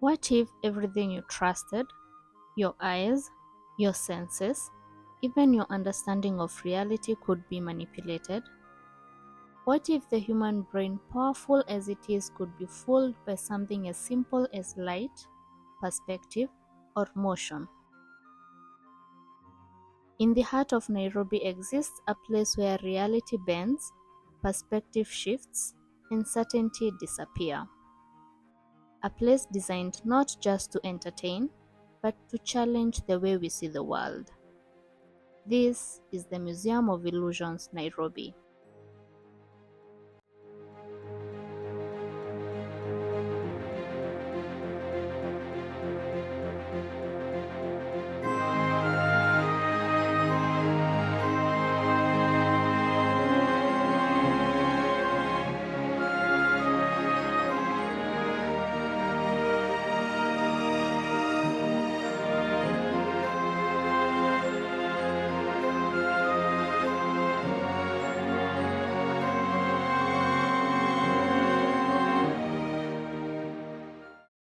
What if everything you trusted, your eyes, your senses, even your understanding of reality could be manipulated? What if the human brain, powerful as it is, could be fooled by something as simple as light, perspective, or motion? In the heart of Nairobi exists a place where reality bends, perspective shifts, and certainty disappear. A place designed not just to entertain, but to challenge the way we see the world. This is the Museum of Illusions, Nairobi.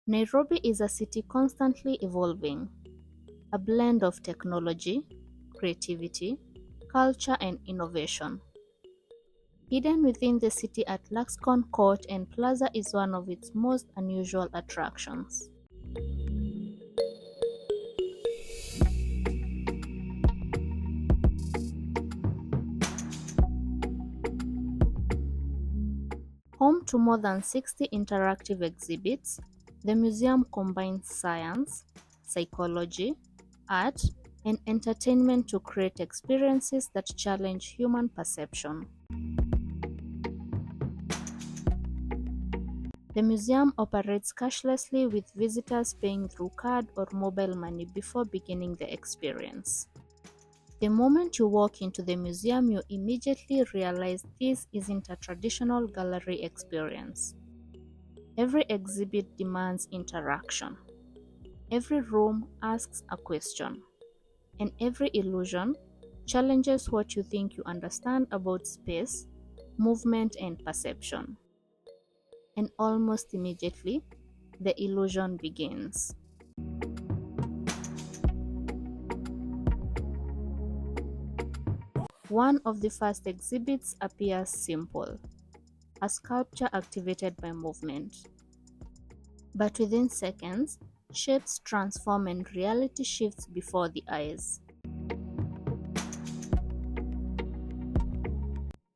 Nairobi is a city constantly evolving, a blend of technology, creativity, culture, and innovation. Hidden within the city at Laxcon Court and Plaza is one of its most unusual attractions. Home to more than 60 interactive exhibits, the museum combines science, psychology, art, and entertainment to create experiences that challenge human perception. The museum operates cashlessly, with visitors paying through card or mobile money before beginning the experience. The moment you walk into the museum, you immediately realize this isn't a traditional gallery experience. Every exhibit demands interaction. Every room asks a question. And every illusion challenges what you think you understand about space, movement, and perception. And almost immediately, the illusion begins. One of the first exhibits appears simple, a sculpture activated by movement. But within seconds, shapes transform and reality shifts before the eyes.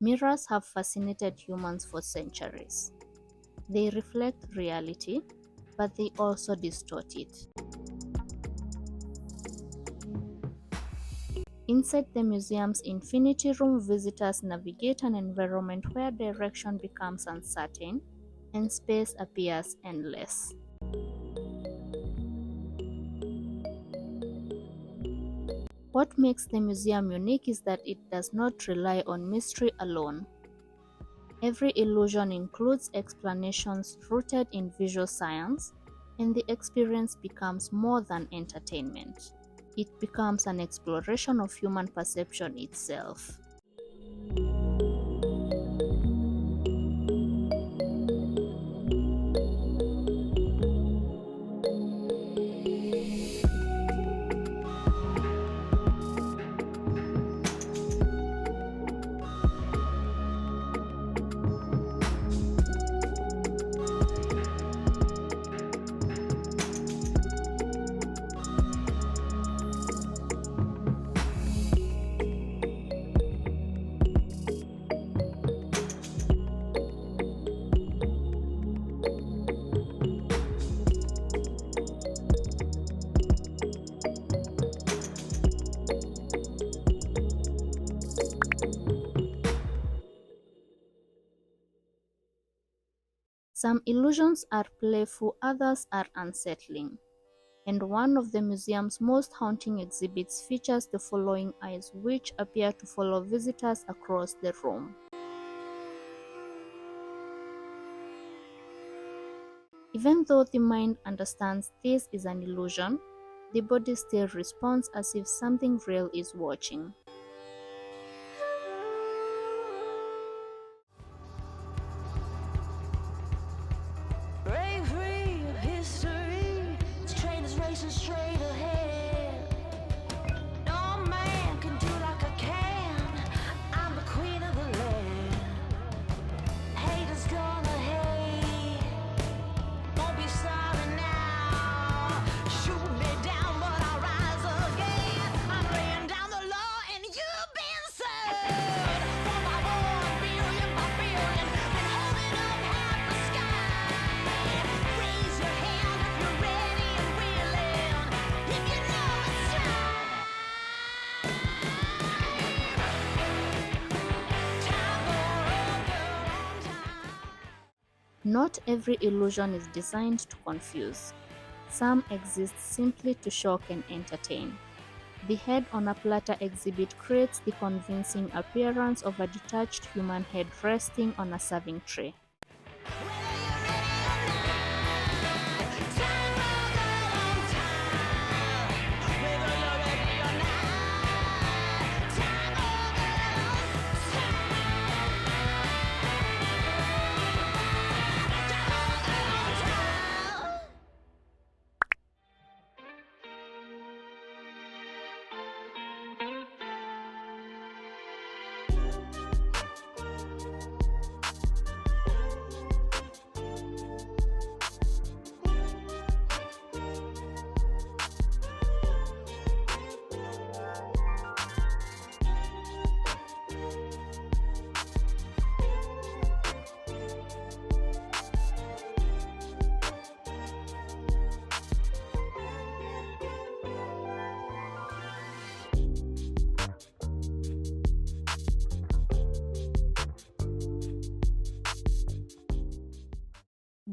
Mirrors have fascinated humans for centuries. They reflect reality, but they also distort it. Inside the museum's Infinity Room, visitors navigate an environment where direction becomes uncertain and space appears endless. What makes the museum unique is that it does not rely on mystery alone. Every illusion includes explanations rooted in visual science, and the experience becomes more than entertainment. It becomes an exploration of human perception itself. Some illusions are playful, others are unsettling. And one of the museum's most haunting exhibits features the following eyes, which appear to follow visitors across the room. Even though the mind understands this is an illusion, the body still responds as if something real is watching. Break free of history. chasing straight ahead. No man can do like I can. I'm the queen of the land. Haters gonna hate. Won't be sorry now. Shoot me down, but I'll rise again. I'm laying down the law, and you've been served. 1 by 1, billion by billion, been holding up half the sky. Raise your hand if you're ready and willing. If you know it's time. Time for a girl on time. Not every illusion is designed to confuse. Some exist simply to shock and entertain. The head on a platter exhibit creates the convincing appearance of a detached human head resting on a serving tray.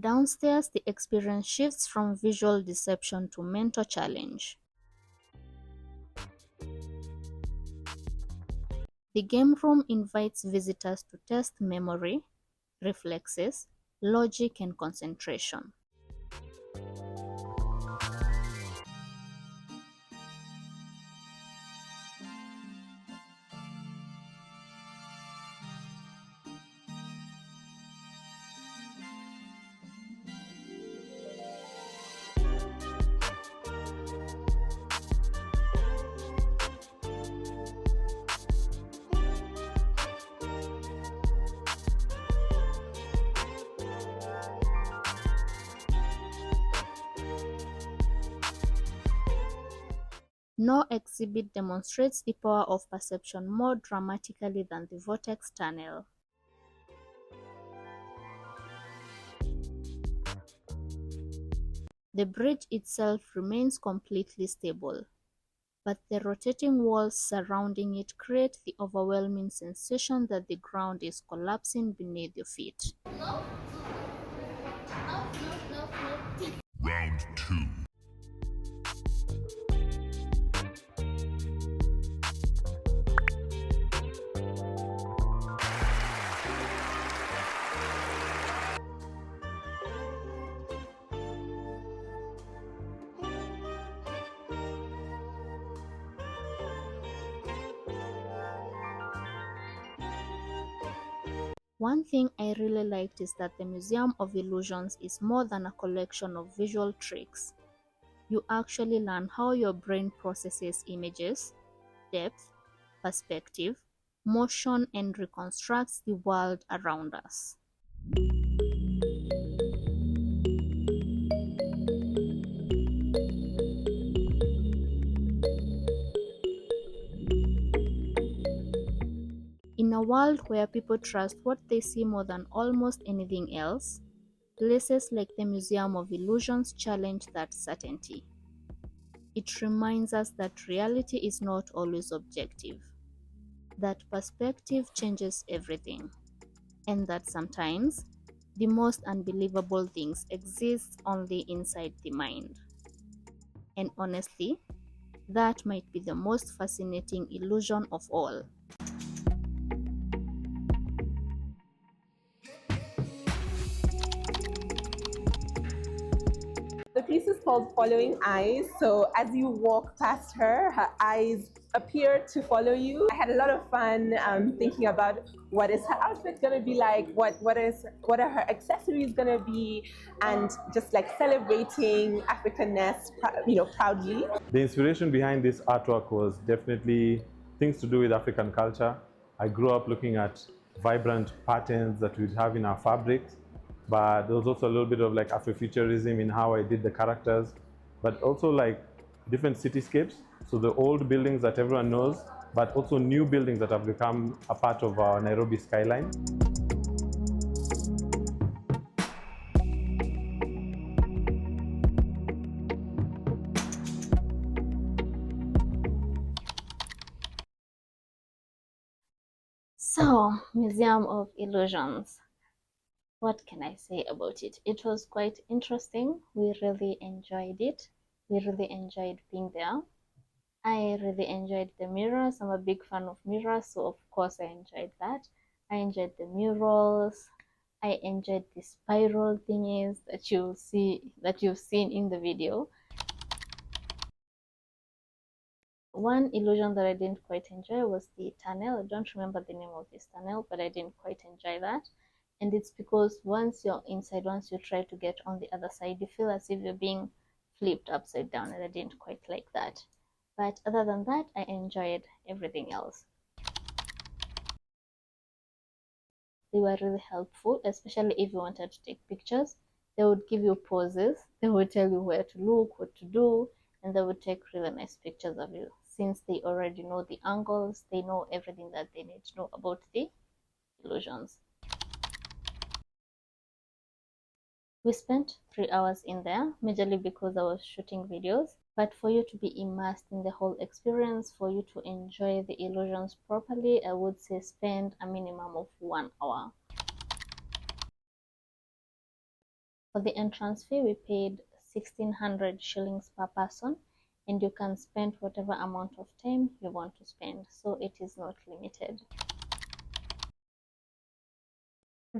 Downstairs, the experience shifts from visual deception to mental challenge. The game room invites visitors to test memory, reflexes, logic, and concentration. No exhibit demonstrates the power of perception more dramatically than the vortex tunnel. The bridge itself remains completely stable, but the rotating walls surrounding it create the overwhelming sensation that the ground is collapsing beneath your feet. Round 2. One thing I really liked is that the Museum of Illusions is more than a collection of visual tricks. You actually learn how your brain processes images, depth, perspective, motion, and reconstructs the world around us. In a world where people trust what they see more than almost anything else, places like the Museum of Illusions challenge that certainty. It reminds us that reality is not always objective, that perspective changes everything, and that sometimes the most unbelievable things exist only inside the mind. And honestly, that might be the most fascinating illusion of all. The piece is called Following Eyes. So as you walk past her, her eyes appear to follow you. I had a lot of fun thinking about what is her outfit gonna be like, what are her accessories gonna be, and just like celebrating Africanness, proudly. The inspiration behind this artwork was definitely things to do with African culture. I grew up looking at vibrant patterns that we'd have in our fabrics, but there was also a little bit of like Afrofuturism in how I did the characters, but also like different cityscapes. So the old buildings that everyone knows, but also new buildings that have become a part of our Nairobi skyline. So, Museum of Illusions. What can I say about it? It was quite interesting. We really enjoyed it. We really enjoyed being there. I really enjoyed the mirrors. I'm a big fan of mirrors, so of course I enjoyed that. I enjoyed the murals. I enjoyed the spiral thingies that you've seen in the video. One illusion that I didn't quite enjoy was the tunnel. I don't remember the name of this tunnel, but I didn't quite enjoy that. And it's because once you're inside, once you try to get on the other side, you feel as if you're being flipped upside down, and I didn't quite like that. But other than that, I enjoyed everything else. They were really helpful, especially if you wanted to take pictures. They would give you poses, they would tell you where to look, what to do, and they would take really nice pictures of you. Since they already know the angles, they know everything that they need to know about the illusions. We spent 3 hours in there, majorly because I was shooting videos. But for you to be immersed in the whole experience, for you to enjoy the illusions properly, I would say spend a minimum of 1 hour. For the entrance fee, we paid 1600 shillings per person, and you can spend whatever amount of time you want to spend, so it is not limited.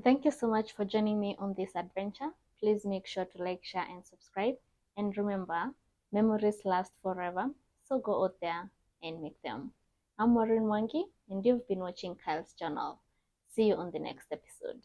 Thank you so much for joining me on this adventure. Please make sure to like, share, and subscribe. And remember, memories last forever, so go out there and make them. I'm Maureen Mwangi, and you've been watching Kyle's Journal. See you on the next episode.